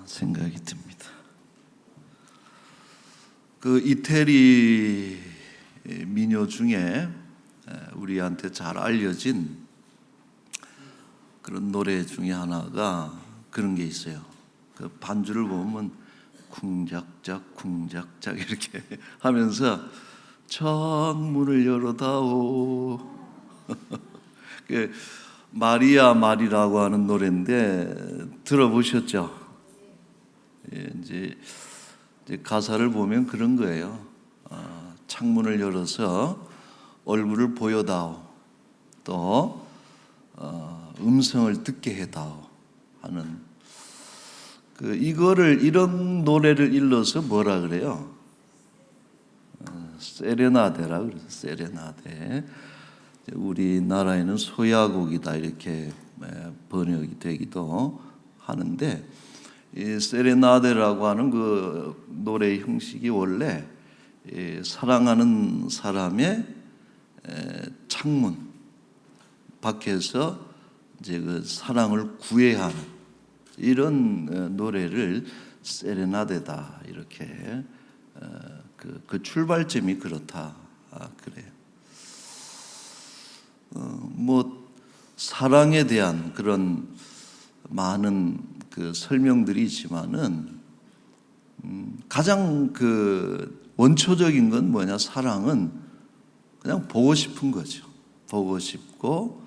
생각이 듭니다. 그 이태리 민요 중에 우리한테 잘 알려진 그런 노래 중에 하나가 그런 게 있어요. 그 반주를 보면 쿵작작 쿵작작 이렇게 하면서 창문을 열어다오. 그 마리아 말이라고 하는 노래인데 들어보셨죠? 이제 가사를 보면 그런 거예요. 창문을 열어서 얼굴을 보여다오. 또 음성을 듣게 해다오 하는 이런 노래를 일러서 뭐라 그래요? 세레나데라 그래서 세레나데. 우리나라에는 소야곡이다 이렇게 번역이 되기도 하는데, 이 세레나데라고 하는 그 노래 형식이 원래 사랑하는 사람의 창문 밖에서 이제 그 사랑을 구애하는 이런 노래를 세레나데다 이렇게 그 출발점이 그렇다 그래요. 뭐 사랑에 대한 그런 많은 그 설명들이 있지만은 가장 그 원초적인 건 뭐냐? 사랑은 그냥 보고 싶은 거죠. 보고 싶고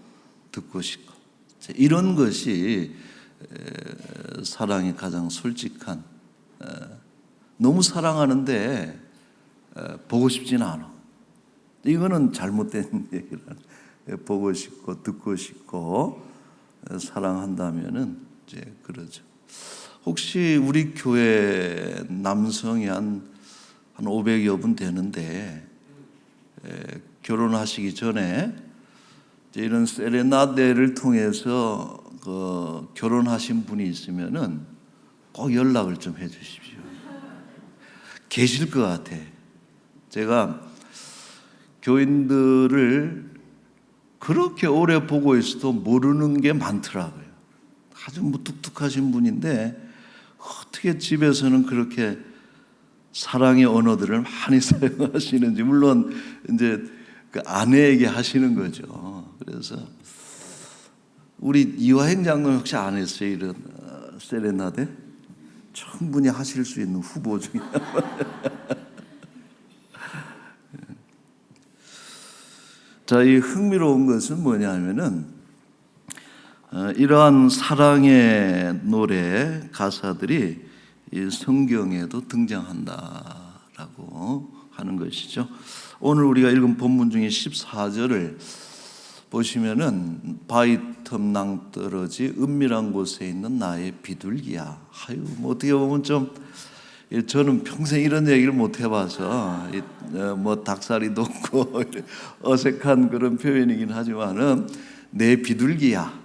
듣고 싶고 이런 것이 사랑의 가장 솔직한. 너무 사랑하는데 보고 싶지는 않아. 이거는 잘못된 얘기라는. 보고 싶고 듣고 싶고 사랑한다면은 이제 그러죠. 혹시 우리 교회 남성이 한 500여 분 되는데 결혼하시기 전에 이제 이런 세레나데를 통해서 결혼하신 분이 있으면은 꼭 연락을 좀 해주십시오. 계실 것 같아. 제가 교인들을 그렇게 오래 보고 있어도 모르는 게 많더라고요. 아주 무뚝뚝하신 분인데 어떻게 집에서는 그렇게 사랑의 언어들을 많이 사용하시는지. 물론 이제 그 아내에게 하시는 거죠. 그래서 우리 이화행 장로님 혹시 안 했어요? 이런 세레나데? 충분히 하실 수 있는 후보 중에 자, 이 흥미로운 것은 뭐냐면은 이러한 사랑의 노래 가사들이 이 성경에도 등장한다라고 하는 것이죠. 오늘 우리가 읽은 본문 중에 14절을 보시면은 바위틈 낭떠러지 은밀한 곳에 있는 나의 비둘기야. 뭐 어떻게 보면 좀 저는 평생 이런 얘기를 못 해봐서 뭐 닭살이 돋고 어색한 그런 표현이긴 하지만은 내 비둘기야.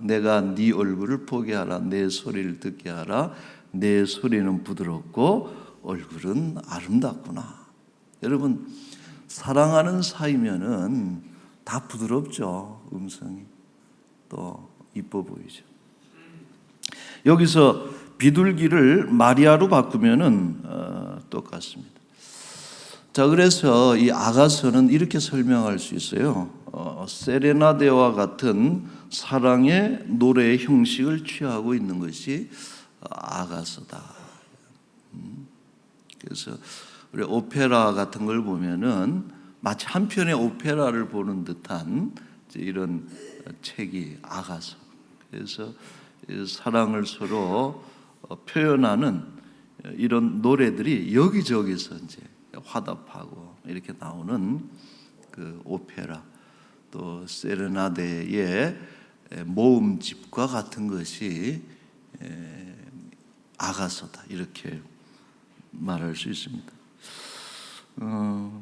내가 네 얼굴을 보게 하라. 내 소리를 듣게 하라. 내 소리는 부드럽고 얼굴은 아름답구나. 여러분, 사랑하는 사이면은 다 부드럽죠. 음성이 또 이뻐 보이죠. 여기서 비둘기를 마리아로 바꾸면은 똑같습니다. 자, 그래서 이 아가서는 이렇게 설명할 수 있어요. 세레나데와 같은 사랑의 노래의 형식을 취하고 있는 것이 아가서다. 그래서 우리 오페라 같은 걸 보면은 마치 한 편의 오페라를 보는 듯한 이런 책이 아가서. 그래서 사랑을 서로 표현하는 이런 노래들이 여기저기서 이제 화답하고 이렇게 나오는 그 오페라, 또 세레나데의 모음집과 같은 것이 아가서다 이렇게 말할 수 있습니다.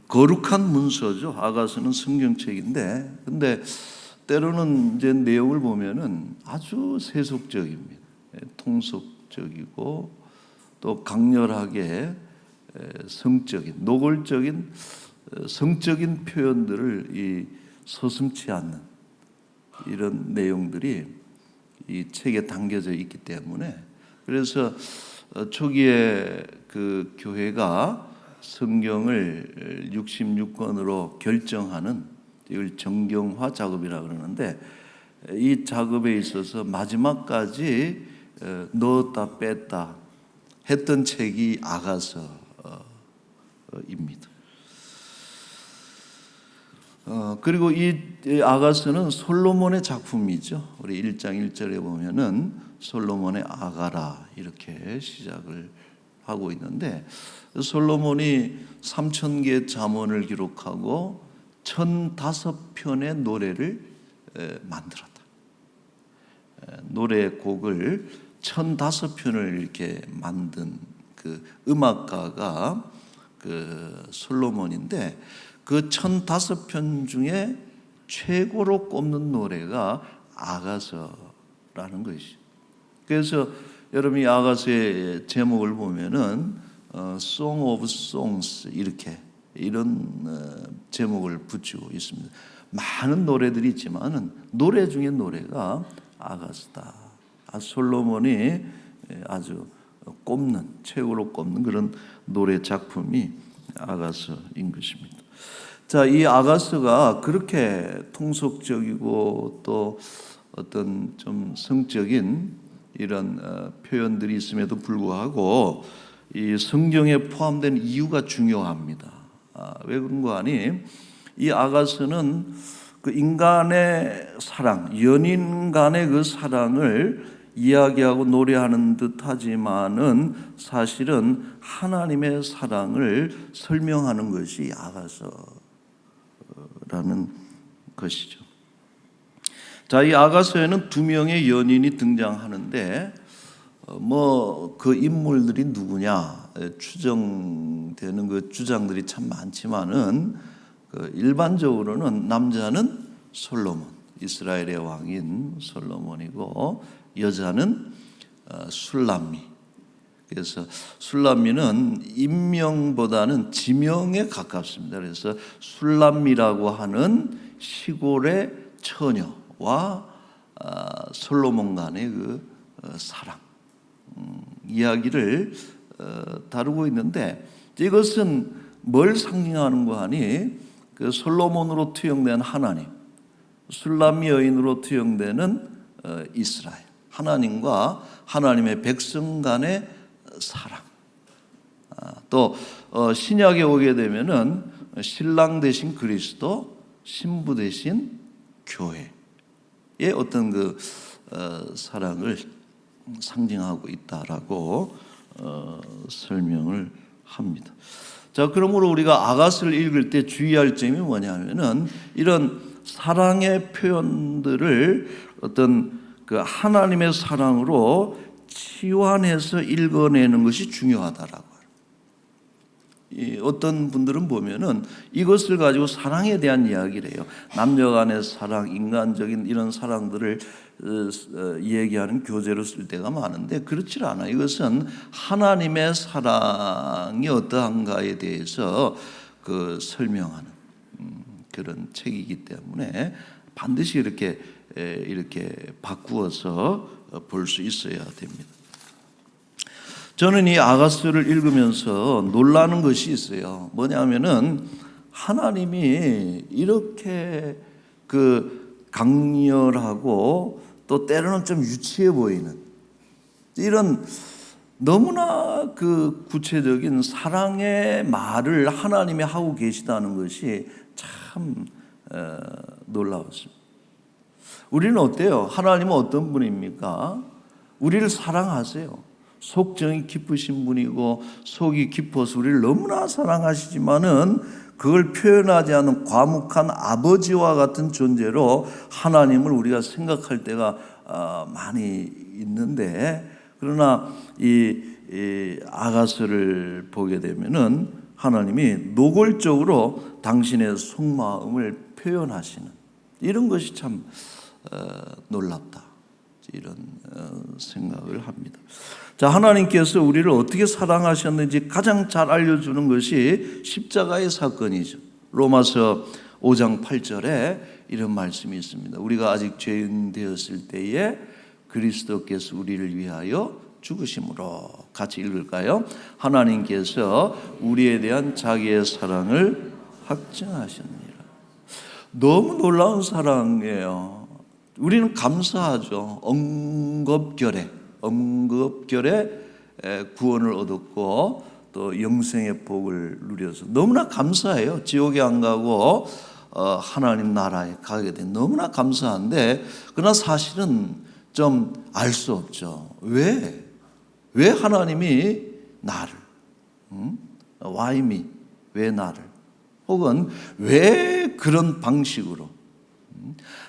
거룩한 문서죠. 아가서는 성경책인데, 근데 때로는 이제 내용을 보면은 아주 세속적입니다. 통속적이고 또 강렬하게 성적인, 노골적인 성적인 표현들을 서슴지 않는 이런 내용들이 이 책에 담겨져 있기 때문에 그래서 초기에 그 교회가 성경을 66권으로 결정하는 이걸 정경화 작업이라 그러는데, 이 작업에 있어서 마지막까지 넣었다 뺐다 했던 책이 아가서입니다. 그리고 이 아가서는 솔로몬의 작품이죠. 우리 1장 1절에 보면은 솔로몬의 아가라 이렇게 시작을 하고 있는데, 솔로몬이 3,000개의 잠언을 기록하고 1,005편의 노래를 만들었다. 노래곡을 1,005편을 이렇게 만든 그 음악가가 그 솔로몬인데, 그 1,005편 중에 최고로 꼽는 노래가 아가서라는 것이죠. 그래서 여러분이 아가서의 제목을 보면은 Song of Songs 이런 제목을 붙이고 있습니다. 많은 노래들이 있지만은 노래 중에 노래가 아가서다. 솔로몬이 아주 최고로 꼽는 그런 노래 작품이 아가서인 것입니다. 자, 이 아가서가 그렇게 통속적이고 또 어떤 좀 성적인 이런 표현들이 있음에도 불구하고 이 성경에 포함된 이유가 중요합니다. 왜 그런 거 아니? 이 아가서는 그 인간의 사랑, 연인 간의 그 사랑을 이야기하고 노래하는 듯하지만은 사실은 하나님의 사랑을 설명하는 것이 아가서라는 것이죠. 자, 이 아가서에는 2명의 연인이 등장하는데 그 인물들이 누구냐 추정되는 그 주장들이 참 많지만은 일반적으로는 남자는 솔로몬, 이스라엘의 왕인 솔로몬이고, 여자는 술람미. 그래서 술람미는 인명보다는 지명에 가깝습니다. 그래서 술람미라고 하는 시골의 처녀와 솔로몬 간의 그 사랑 이야기를 다루고 있는데, 이것은 뭘 상징하는 거 하니? 그 솔로몬으로 투영된 하나님, 술람미 여인으로 투영되는 이스라엘, 하나님과 하나님의 백성 간의 사랑. 또 신약에 오게 되면은 신랑 대신 그리스도, 신부 대신 교회의 어떤 그 사랑을 상징하고 있다라고 설명을 합니다. 자, 그러므로 우리가 아가서를 읽을 때 주의할 점이 뭐냐면은 이런 사랑의 표현들을 어떤 그 하나님의 사랑으로 치환해서 읽어내는 것이 중요하다라고. 어떤 분들은 보면은 이것을 가지고 사랑에 대한 이야기를 해요. 남녀 간의 사랑, 인간적인 이런 사랑들을 얘기하는 교재로 쓸 때가 많은데, 그렇지 않아요. 이것은 하나님의 사랑이 어떠한가에 대해서 그 설명하는 그런 책이기 때문에 반드시 이렇게 바꾸어서 볼 수 있어야 됩니다. 저는 이 아가서를 읽으면서 놀라는 것이 있어요. 뭐냐면은 하나님이 이렇게 그 강렬하고 또 때로는 좀 유치해 보이는 이런 너무나 그 구체적인 사랑의 말을 하나님이 하고 계시다는 것이 참 놀라웠습니다. 우리는 어때요? 하나님은 어떤 분입니까? 우리를 사랑하세요. 속정이 깊으신 분이고 속이 깊어서 우리를 너무나 사랑하시지만은 그걸 표현하지 않는 과묵한 아버지와 같은 존재로 하나님을 우리가 생각할 때가 많이 있는데, 그러나 이 아가서를 보게 되면은 하나님이 노골적으로 당신의 속마음을 표현하시는 이런 것이 참 놀랍다, 이런 생각을 합니다. 자, 하나님께서 우리를 어떻게 사랑하셨는지 가장 잘 알려주는 것이 십자가의 사건이죠. 로마서 5장 8절에 이런 말씀이 있습니다. 우리가 아직 죄인 되었을 때에 그리스도께서 우리를 위하여 죽으심으로. 같이 읽을까요? 하나님께서 우리에 대한 자기의 사랑을 확증하셨느니라. 너무 놀라운 사랑이에요. 우리는 감사하죠. 엉겁결에 구원을 얻었고 또 영생의 복을 누려서 너무나 감사해요. 지옥에 안 가고 하나님 나라에 가게 된 너무나 감사한데, 그러나 사실은 좀 알 수 없죠. 왜 하나님이 나를, Why me? 왜 나를? 혹은 왜 그런 방식으로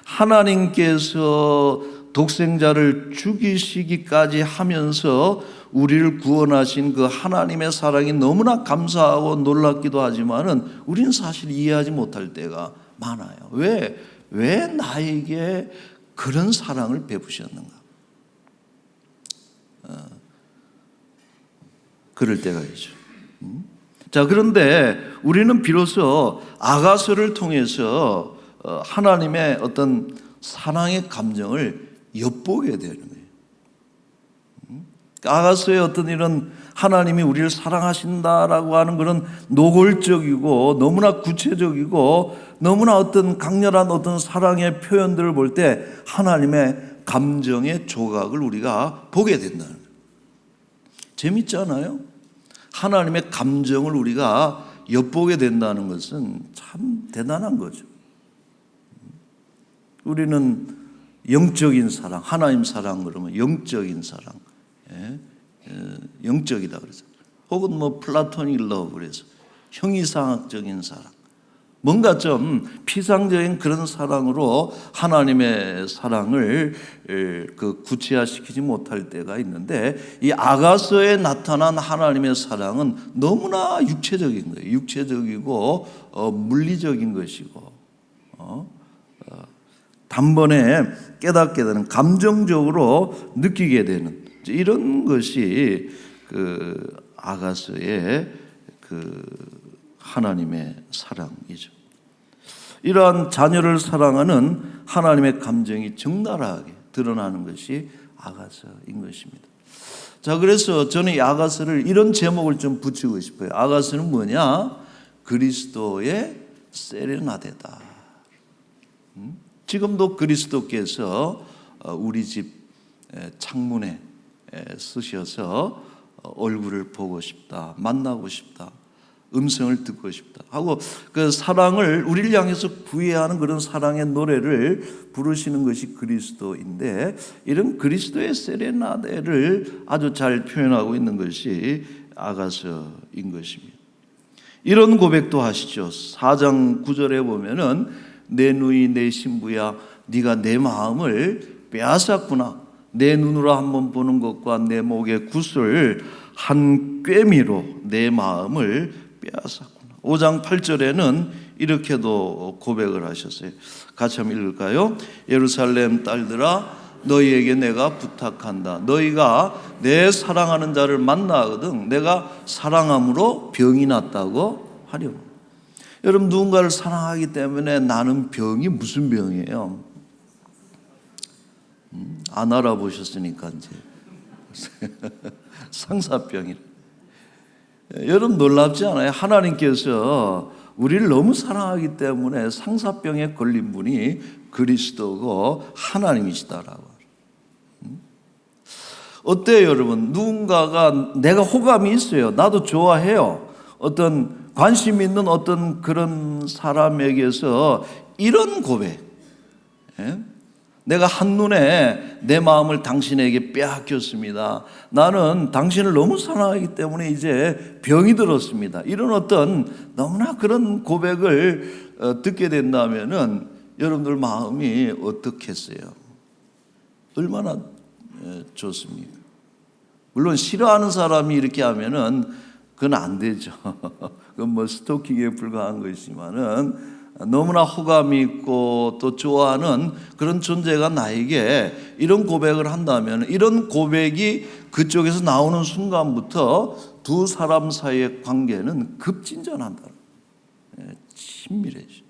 하나님께서 독생자를 죽이시기까지 하면서 우리를 구원하신 그 하나님의 사랑이 너무나 감사하고 놀랍기도 하지만은 우리는 사실 이해하지 못할 때가 많아요. 왜 나에게 그런 사랑을 베푸셨는가? 그럴 때가 있죠. 자, 그런데 우리는 비로소 아가서를 통해서 하나님의 어떤 사랑의 감정을 엿보게 되는 거예요. 아가서의 어떤 이런 하나님이 우리를 사랑하신다라고 하는 그런 노골적이고 너무나 구체적이고 너무나 어떤 강렬한 어떤 사랑의 표현들을 볼 때 하나님의 감정의 조각을 우리가 보게 된다는 거예요. 재밌잖아요. 하나님의 감정을 우리가 엿보게 된다는 것은 참 대단한 거죠. 우리는 영적인 사랑, 하나님 사랑 그러면 영적인 사랑, 영적이다 그래서, 혹은 뭐 플라토닉 러브 그래서 형이상학적인 사랑, 뭔가 좀 피상적인 그런 사랑으로 하나님의 사랑을 구체화시키지 못할 때가 있는데, 이 아가서에 나타난 하나님의 사랑은 너무나 육체적인 거예요. 육체적이고 물리적인 것이고 단번에 깨닫게 되는, 감정적으로 느끼게 되는 이런 것이 그 아가서의 그 하나님의 사랑이죠. 이러한 자녀를 사랑하는 하나님의 감정이 적나라하게 드러나는 것이 아가서인 것입니다. 자, 그래서 저는 이 아가서를 이런 제목을 좀 붙이고 싶어요. 아가서는 뭐냐? 그리스도의 세레나데다. 지금도 그리스도께서 우리 집 창문에 쓰셔서 얼굴을 보고 싶다, 만나고 싶다, 음성을 듣고 싶다 하고 그 사랑을 우리를 향해서 구애하는 그런 사랑의 노래를 부르시는 것이 그리스도인데, 이런 그리스도의 세레나데를 아주 잘 표현하고 있는 것이 아가서인 것입니다. 이런 고백도 하시죠. 4장 9절에 보면은 내 누이 내 신부야 네가 내 마음을 빼앗았구나. 내 눈으로 한번 보는 것과 내 목의 굿을 한 꿰미로 내 마음을 빼앗았구나. 5장 8절에는 이렇게도 고백을 하셨어요. 같이 한번 읽을까요? 예루살렘 딸들아 너희에게 내가 부탁한다. 너희가 내 사랑하는 자를 만나거든 내가 사랑함으로 병이 났다고 하려고. 여러분, 누군가를 사랑하기 때문에 나는 병이 무슨 병이에요? 안 알아보셨으니까 이제 상사병이라. 여러분, 놀랍지 않아요? 하나님께서 우리를 너무 사랑하기 때문에 상사병에 걸린 분이 그리스도고 하나님이시다라고. 어때요, 여러분? 누군가가 내가 호감이 있어요. 나도 좋아해요. 어떤 관심 있는 어떤 그런 사람에게서 이런 고백, 내가 한눈에 내 마음을 당신에게 빼앗겼습니다. 나는 당신을 너무 사랑하기 때문에 이제 병이 들었습니다. 이런 어떤 너무나 그런 고백을 듣게 된다면은 여러분들 마음이 어떻겠어요? 얼마나 좋습니까? 물론 싫어하는 사람이 이렇게 하면은 그건 안 되죠. 그건 뭐 스토킹에 불과한 것이지만은 너무나 호감이 있고 또 좋아하는 그런 존재가 나에게 이런 고백을 한다면, 이런 고백이 그쪽에서 나오는 순간부터 두 사람 사이의 관계는 급진전한다. 친밀해져.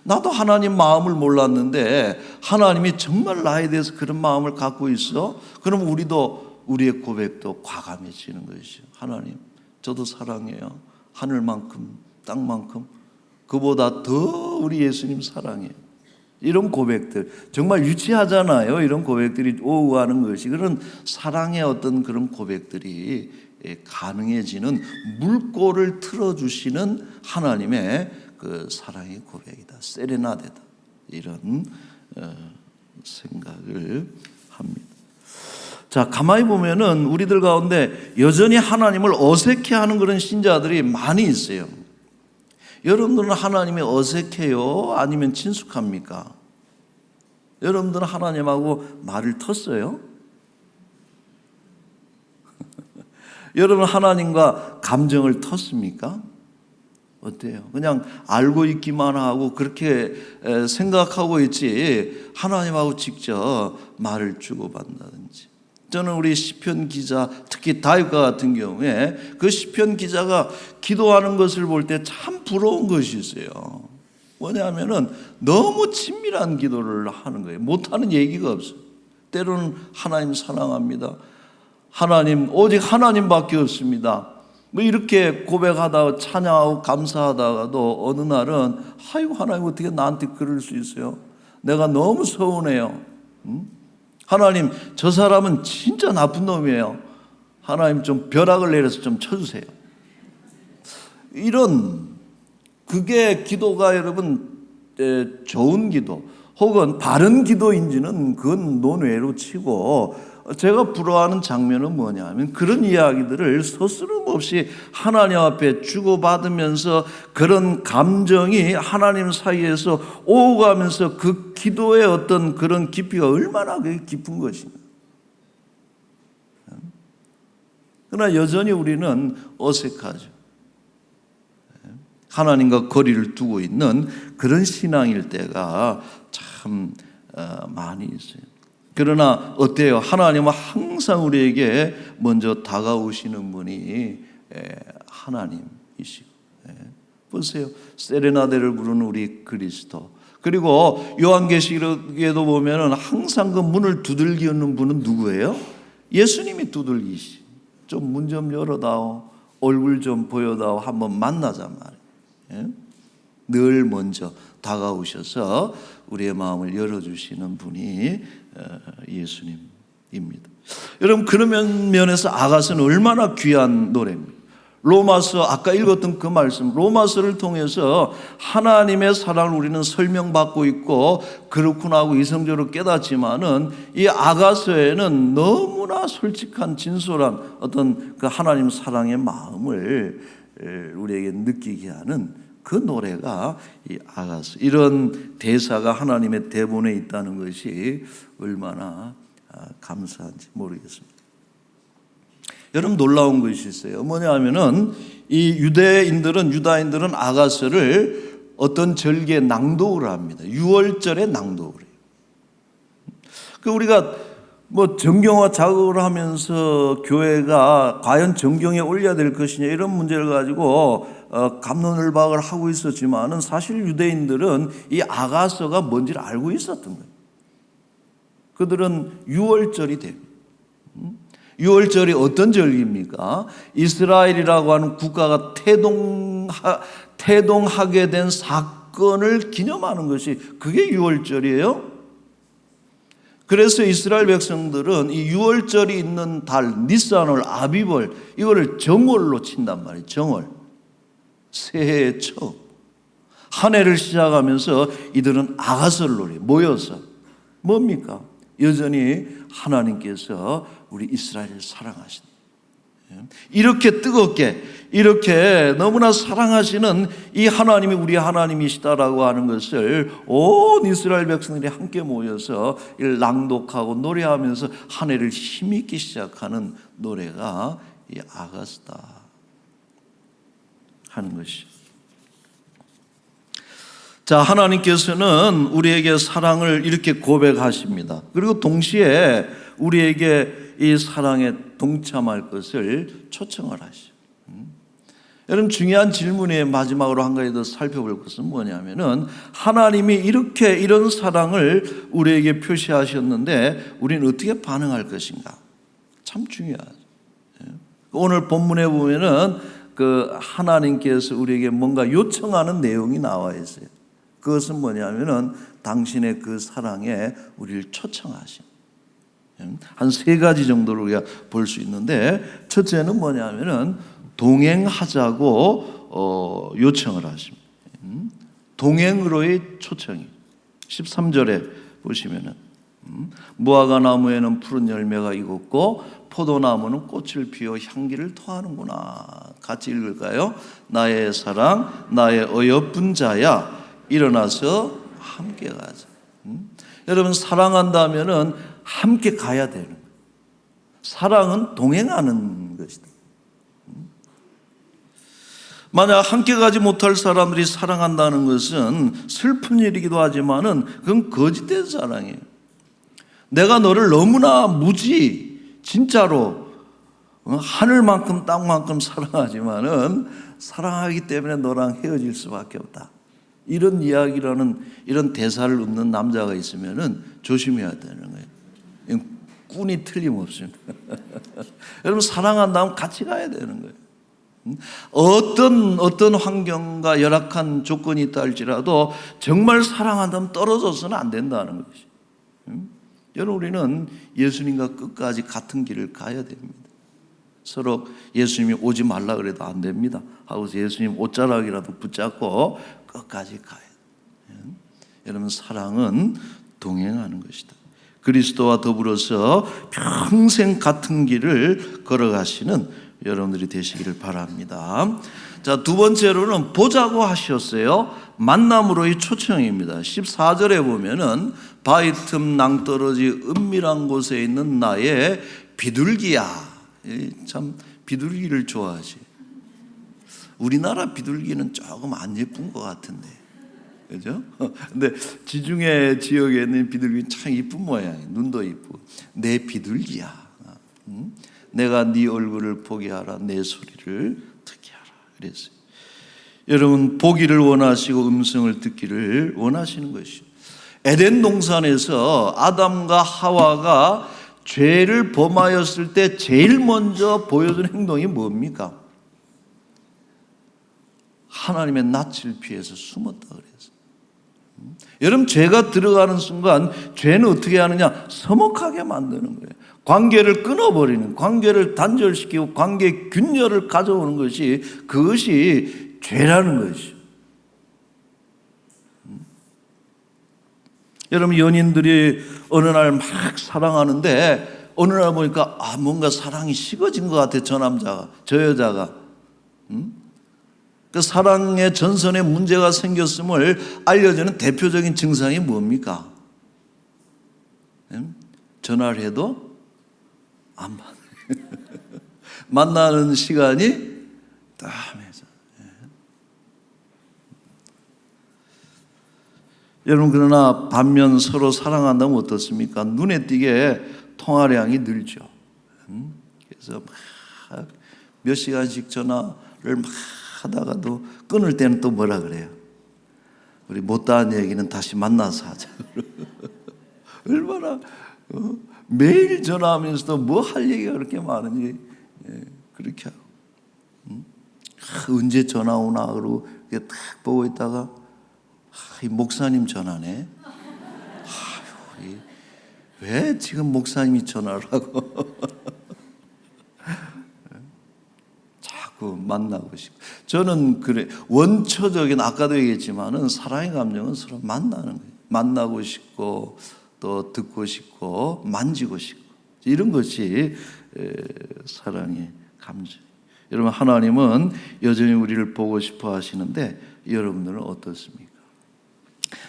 나도 하나님 마음을 몰랐는데 하나님이 정말 나에 대해서 그런 마음을 갖고 있어? 그럼 우리도 우리의 고백도 과감해지는 것이죠. 하나님, 저도 사랑해요. 하늘만큼 땅만큼 그보다 더 우리 예수님 사랑해요. 이런 고백들 정말 유치하잖아요. 이런 고백들이 오가는 것이 그런 사랑의 어떤 그런 고백들이 가능해지는 물꼬를 틀어주시는 하나님의 그 사랑의 고백이다. 세레나데다. 이런 생각을 합니다. 자, 가만히 보면은 우리들 가운데 여전히 하나님을 어색해하는 그런 신자들이 많이 있어요. 여러분들은 하나님이 어색해요? 아니면 친숙합니까? 여러분들은 하나님하고 말을 텄어요? 여러분 하나님과 감정을 텄습니까? 어때요? 그냥 알고 있기만 하고 그렇게 생각하고 있지 하나님하고 직접 말을 주고받는다든지. 저는 우리 시편 기자, 특히 다윗과 같은 경우에 그 시편 기자가 기도하는 것을 볼 때 참 부러운 것이 있어요. 뭐냐면은 너무 친밀한 기도를 하는 거예요. 못하는 얘기가 없어요. 때로는 하나님 사랑합니다. 하나님, 오직 하나님밖에 없습니다. 뭐 이렇게 고백하다가 찬양하고 감사하다가도 어느 날은 아이고 하나님 어떻게 나한테 그럴 수 있어요? 내가 너무 서운해요. 하나님, 저 사람은 진짜 나쁜 놈이에요. 하나님 좀 벼락을 내려서 좀 쳐주세요. 이런 그게 기도가 여러분 좋은 기도 혹은 바른 기도인지는 그건 논외로 치고, 제가 부러워하는 장면은 뭐냐면 그런 이야기들을 서스름없이 하나님 앞에 주고받으면서 그런 감정이 하나님 사이에서 오가면서 그 기도의 어떤 그런 깊이가 얼마나 깊은 것입니다. 그러나 여전히 우리는 어색하죠. 하나님과 거리를 두고 있는 그런 신앙일 때가 참 많이 있어요. 그러나 어때요? 하나님은 항상 우리에게 먼저 다가오시는 분이 하나님이시고, 보세요. 세레나데를 부르는 우리 그리스도, 그리고 요한계시록에도 보면은 항상 그 문을 두들기 여는 분은 누구예요? 예수님이 두들기시. 좀 문 좀 열어다오, 얼굴 좀 보여다오, 한번 만나자 말이에요. 늘 먼저 다가오셔서 우리의 마음을 열어주시는 분이 예수님입니다. 여러분, 그런 면에서 아가서는 얼마나 귀한 노래입니다. 로마서, 아까 읽었던 그 말씀, 로마서를 통해서 하나님의 사랑을 우리는 설명받고 있고 그렇구나 하고 이성적으로 깨닫지만은 이 아가서에는 너무나 솔직한 진솔한 어떤 그 하나님 사랑의 마음을 우리에게 느끼게 하는 그 노래가 이 아가서. 이런 대사가 하나님의 대본에 있다는 것이 얼마나 감사한지 모르겠습니다. 여러분, 놀라운 것이 있어요. 뭐냐 하면은 이 유다인들은 아가서를 어떤 절기에 낭독을 합니다. 6월절에 낭독을 해요. 그 우리가 뭐 정경화 작업을 하면서 교회가 과연 정경에 올려야 될 것이냐 이런 문제를 가지고 갑론을박을 하고 있었지만은 사실 유대인들은 이 아가서가 뭔지를 알고 있었던 거예요. 그들은 6월절이 됩니다. 6월절이 어떤 절기입니까? 이스라엘이라고 하는 국가가 태동하게 된 사건을 기념하는 것이 그게 6월절이에요. 그래서 이스라엘 백성들은 이 6월절이 있는 달 니산월, 아비벌, 이거를 정월로 친단 말이에요. 정월. 새해의 처음. 한 해를 시작하면서 이들은 아가서를 노래 모여서 뭡니까? 여전히 하나님께서 우리 이스라엘을 사랑하신다. 이렇게 뜨겁게, 이렇게 너무나 사랑하시는 이 하나님이 우리 하나님이시다라고 하는 것을 온 이스라엘 백성들이 함께 모여서 이를 낭독하고 노래하면서 한 해를 힘있게 시작하는 노래가 이 아가서다 하는 것이죠. 자, 하나님께서는 우리에게 사랑을 이렇게 고백하십니다. 그리고 동시에 우리에게 이 사랑에 동참할 것을 초청을 하시죠. 여러분, 중요한 질문의 마지막으로 한 가지 더 살펴볼 것은 뭐냐면은 하나님이 이렇게 이런 사랑을 우리에게 표시하셨는데 우리는 어떻게 반응할 것인가? 참 참 중요하죠. 오늘 본문에 보면은 그 하나님께서 우리에게 뭔가 요청하는 내용이 나와 있어요. 그것은 뭐냐면은 당신의 그 사랑에 우리를 초청하신. 한 세 가지 정도로 우리가 볼 수 있는데, 첫째는 뭐냐면은 동행하자고 요청을 하십니다. 동행으로의 초청이 13절에 보시면은 무화과 나무에는 푸른 열매가 익었고 포도나무는 꽃을 피워 향기를 토하는구나. 같이 읽을까요? 나의 사랑, 나의 어여쁜 자야, 일어나서 함께 가자. 여러분, 사랑한다면은 함께 가야 되는 거예요. 사랑은 동행하는 것이다. 만약 함께 가지 못할 사람들이 사랑한다는 것은 슬픈 일이기도 하지만은 그건 거짓된 사랑이에요. 내가 너를 너무나 무지, 진짜로 하늘만큼 땅만큼 사랑하지만은 사랑하기 때문에 너랑 헤어질 수밖에 없다. 이런 이야기라는 이런 대사를 읊는 남자가 있으면은 조심해야 되는 거예요. 꾼이 틀림없습니다. 여러분, 사랑한다면 같이 가야 되는 거예요. 어떤 환경과 열악한 조건이 있다 할지라도 정말 사랑한다면 떨어져서는 안 된다는 것이. 여러분, 우리는 예수님과 끝까지 같은 길을 가야 됩니다. 서로 예수님이 오지 말라 그래도 안 됩니다. 하고서 예수님 옷자락이라도 붙잡고 끝까지 가야 돼요. 여러분, 사랑은 동행하는 것이다. 그리스도와 더불어서 평생 같은 길을 걸어가시는 여러분들이 되시기를 바랍니다. 자, 두 번째로는 보자고 하셨어요. 만남으로의 초청입니다. 14절에 보면은 바위 틈 낭떠러지 은밀한 곳에 있는 나의 비둘기야. 참 비둘기를 좋아하지. 우리나라 비둘기는 조금 안 예쁜 것 같은데, 그죠? 근데 지중해 지역에 있는 비둘기는 참 이쁜 모양이에요. 눈도 이쁘고. 내 비둘기야. 내가 네 얼굴을 보게 하라, 내 소리를 듣게 하라. 그랬어요. 여러분, 보기를 원하시고 음성을 듣기를 원하시는 것이죠. 에덴 동산에서 아담과 하와가 죄를 범하였을 때 제일 먼저 보여준 행동이 뭡니까? 하나님의 낯을 피해서 숨었다 그랬어요. 여러분, 죄가 들어가는 순간 죄는 어떻게 하느냐? 서먹하게 만드는 거예요. 관계를 끊어버리는, 관계를 단절시키고 관계 균열을 가져오는 것이, 그것이 죄라는 것이죠. 여러분, 연인들이 어느 날 막 사랑하는데 어느 날 보니까 뭔가 사랑이 식어진 것 같아. 저 남자가, 저 여자가. 그 사랑의 전선에 문제가 생겼음을 알려주는 대표적인 증상이 뭡니까? 전화를 해도 안 받아요. 만나는 시간이 땀해서. 여러분, 그러나 반면 서로 사랑한다면 어떻습니까? 눈에 띄게 통화량이 늘죠. 그래서 막 몇 시간씩 전화를 막 하다가도 끊을 때는 또 뭐라 그래요? 우리 못다한 얘기는 다시 만나서 하자. 얼마나 매일 전화하면서도 뭐 할 얘기가 그렇게 많은지 그렇게 하고, 언제 전화 오나 그러고 딱 보고 있다가 이 목사님 전화네. 왜 지금 목사님이 전화를 하고 자꾸 만나고 싶고. 저는 그래, 원초적인, 아까도 얘기했지만은 사랑의 감정은 서로 만나는 거예요. 만나고 싶고 또 듣고 싶고 만지고 싶고, 이런 것이 사랑의 감정. 여러분, 하나님은 여전히 우리를 보고 싶어 하시는데 여러분들은 어떻습니까?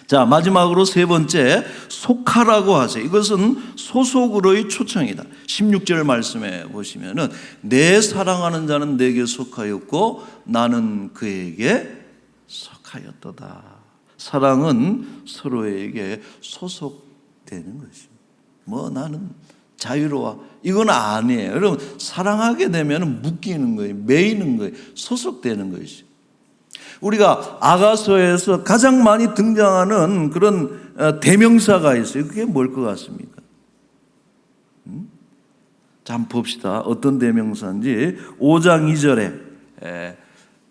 자, 마지막으로 세 번째, 속하라고 하세요. 이것은 소속으로의 초청이다. 16절 말씀에 보시면은 내 사랑하는 자는 내게 속하였고 나는 그에게 속하였도다. 사랑은 서로에게 소속되는 것입니다. 뭐 나는 자유로워, 이건 아니에요. 여러분, 사랑하게 되면 묶이는 거예요. 매이는 거예요. 소속되는 것이죠. 우리가 아가서에서 가장 많이 등장하는 그런 대명사가 있어요. 그게 뭘 것 같습니까? 자, 한번 봅시다. 어떤 대명사인지 5장 2절에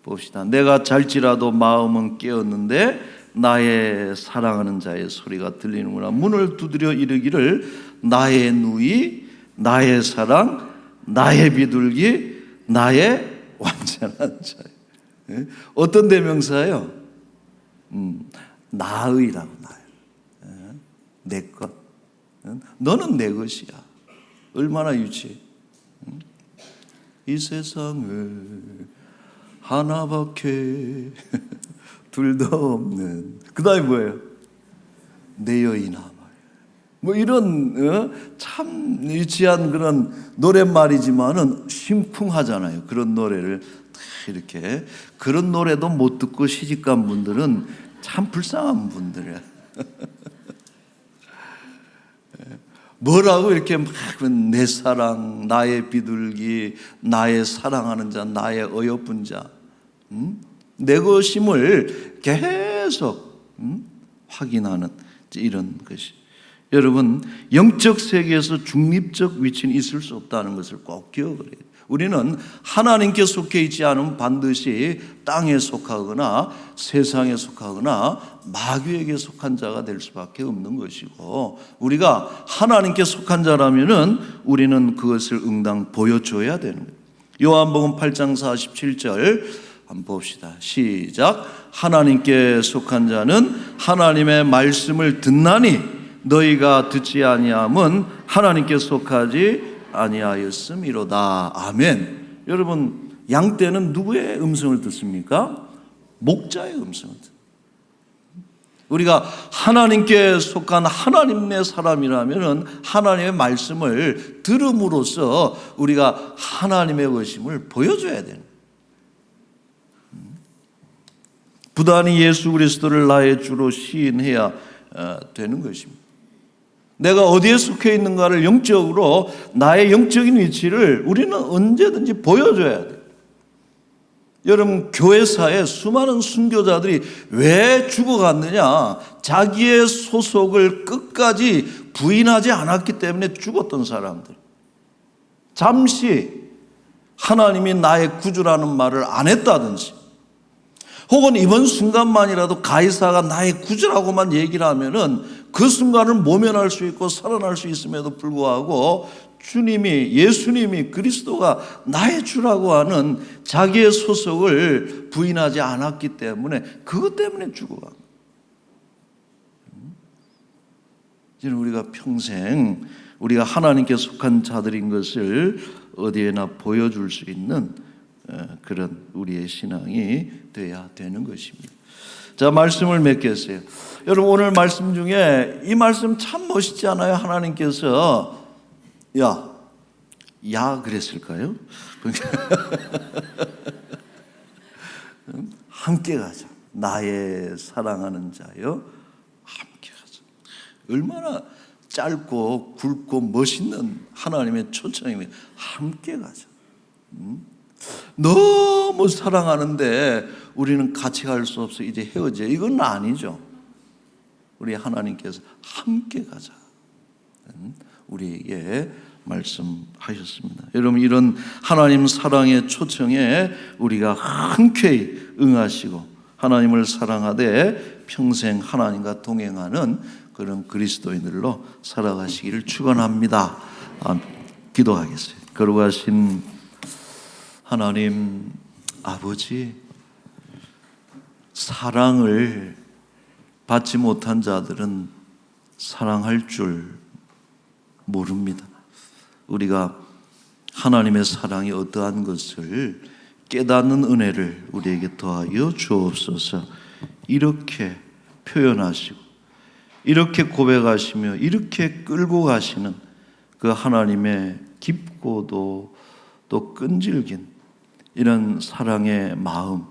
봅시다. 내가 잘지라도 마음은 깨었는데 나의 사랑하는 자의 소리가 들리는구나. 문을 두드려 이르기를 나의 누이, 나의 사랑, 나의 비둘기, 나의 완전한 자. 어떤 대명사예요? 나의라고. 나의. 내 것. 너는 내 것이야. 얼마나 유치해. 이 세상을 하나밖에 둘도 없는. 그 다음에 뭐예요? 내 여인아. 뭐 이런 참 유치한 그런 노랫말이지만은 심쿵하잖아요. 그런 노래를 이렇게. 그런 노래도 못 듣고 시집간 분들은 참 불쌍한 분들이야. 뭐라고 이렇게 막 내 사랑, 나의 비둘기, 나의 사랑하는 자, 나의 어여쁜 자, 내 것임을 계속 확인하는 이런 것이. 여러분, 영적 세계에서 중립적 위치는 있을 수 없다는 것을 꼭 기억을 해요. 우리는 하나님께 속해 있지 않으면 반드시 땅에 속하거나 세상에 속하거나 마귀에게 속한 자가 될 수밖에 없는 것이고, 우리가 하나님께 속한 자라면은 우리는 그것을 응당 보여줘야 되는 거예요. 요한복음 8장 47절 한번 봅시다. 시작. 하나님께 속한 자는 하나님의 말씀을 듣나니 너희가 듣지 아니함은 하나님께 속하지 아니하였음이로다. 아멘. 여러분, 양떼는 누구의 음성을 듣습니까? 목자의 음성을 듣습니다. 우리가 하나님께 속한 하나님의 사람이라면 하나님의 말씀을 들음으로써 우리가 하나님의 것임을 보여줘야 되는 거예요. 부단히 예수 그리스도를 나의 주로 시인해야 되는 것입니다. 내가 어디에 속해 있는가를 영적으로 나의 영적인 위치를 우리는 언제든지 보여줘야 돼요. 여러분, 교회사에 수많은 순교자들이 왜 죽어갔느냐? 자기의 소속을 끝까지 부인하지 않았기 때문에 죽었던 사람들. 잠시 하나님이 나의 구주라는 말을 안 했다든지, 혹은 이번 순간만이라도 가이사가 나의 구주라고만 얘기를 하면은 그 순간을 모면할 수 있고 살아날 수 있음에도 불구하고 예수님이 그리스도가 나의 주라고 하는 자기의 소속을 부인하지 않았기 때문에 그것 때문에 죽어간 거예요. 우리가 평생 우리가 하나님께 속한 자들인 것을 어디에나 보여줄 수 있는 그런 우리의 신앙이 돼야 되는 것입니다. 자, 말씀을 맺겠어요. 여러분, 오늘 말씀 중에 이 말씀 참 멋있지 않아요? 하나님께서 야 그랬을까요? 함께 가자. 나의 사랑하는 자여 함께 가자. 얼마나 짧고 굵고 멋있는 하나님의 초청입니다. 함께 가자. 너무 사랑하는데 우리는 같이 갈 수 없어 이제 헤어져. 이건 아니죠. 우리 하나님께서 함께 가자 우리에게 말씀하셨습니다. 여러분, 이런 하나님 사랑의 초청에 우리가 흔쾌히 응하시고 하나님을 사랑하되 평생 하나님과 동행하는 그런 그리스도인들로 살아가시기를 축원합니다. 기도하겠습니다. 거룩하신 하나님 아버지, 사랑을 받지 못한 자들은 사랑할 줄 모릅니다. 우리가 하나님의 사랑이 어떠한 것을 깨닫는 은혜를 우리에게 더하여 주옵소서. 이렇게 표현하시고 이렇게 고백하시며 이렇게 끌고 가시는 그 하나님의 깊고도 또 끈질긴 이런 사랑의 마음,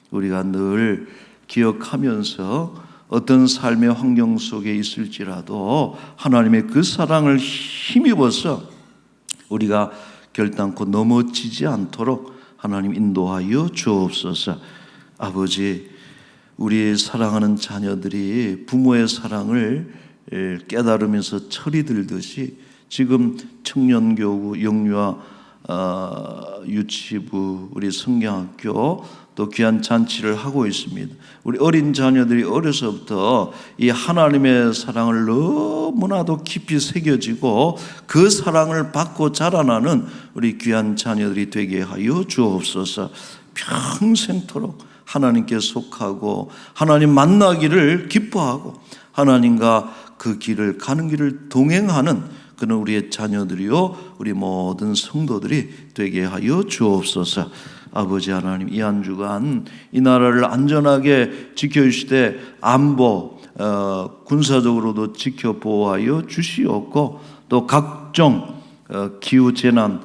우리가 늘 기억하면서 어떤 삶의 환경 속에 있을지라도 하나님의 그 사랑을 힘입어서 우리가 결단코 넘어지지 않도록 하나님 인도하여 주옵소서. 아버지, 우리 사랑하는 자녀들이 부모의 사랑을 깨달으면서 철이 들듯이 지금 청년교구, 영유아 유치부, 우리 성경학교 또 귀한 잔치를 하고 있습니다. 우리 어린 자녀들이 어려서부터 이 하나님의 사랑을 너무나도 깊이 새겨지고 그 사랑을 받고 자라나는 우리 귀한 자녀들이 되게 하여 주옵소서. 평생토록 하나님께 속하고 하나님 만나기를 기뻐하고 하나님과 그 길을 가는 길을 동행하는 그는 우리의 자녀들이요 우리 모든 성도들이 되게 하여 주옵소서. 아버지 하나님, 이 한 주간 이 나라를 안전하게 지켜주시되 안보 군사적으로도 지켜보호하여 주시옵고 또 각종 기후재난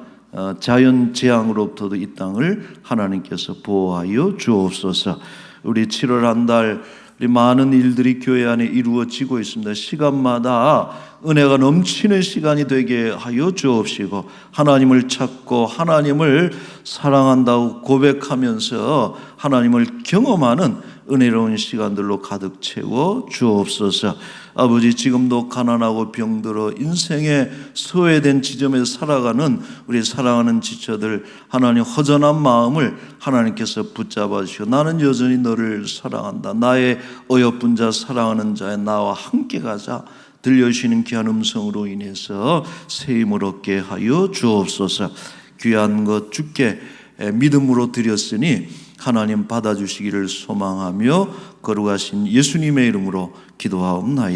자연재앙으로부터도 이 땅을 하나님께서 보호하여 주옵소서. 우리 7월 한 달 우리 많은 일들이 교회 안에 이루어지고 있습니다. 시간마다 은혜가 넘치는 시간이 되게 하여 주옵시고 하나님을 찾고 하나님을 사랑한다고 고백하면서 하나님을 경험하는 은혜로운 시간들로 가득 채워 주옵소서. 아버지, 지금도 가난하고 병들어 인생의 소외된 지점에 살아가는 우리 사랑하는 지체들 하나님 허전한 마음을 하나님께서 붙잡아 주시고 나는 여전히 너를 사랑한다. 나의 어여쁜 자 사랑하는 자의 나와 함께 가자. 들려주시는 귀한 음성으로 인해서 새 힘을 얻게 하여 주옵소서. 귀한 것 주께 믿음으로 드렸으니 하나님 받아주시기를 소망하며 거룩하신 예수님의 이름으로 기도하옵나이다.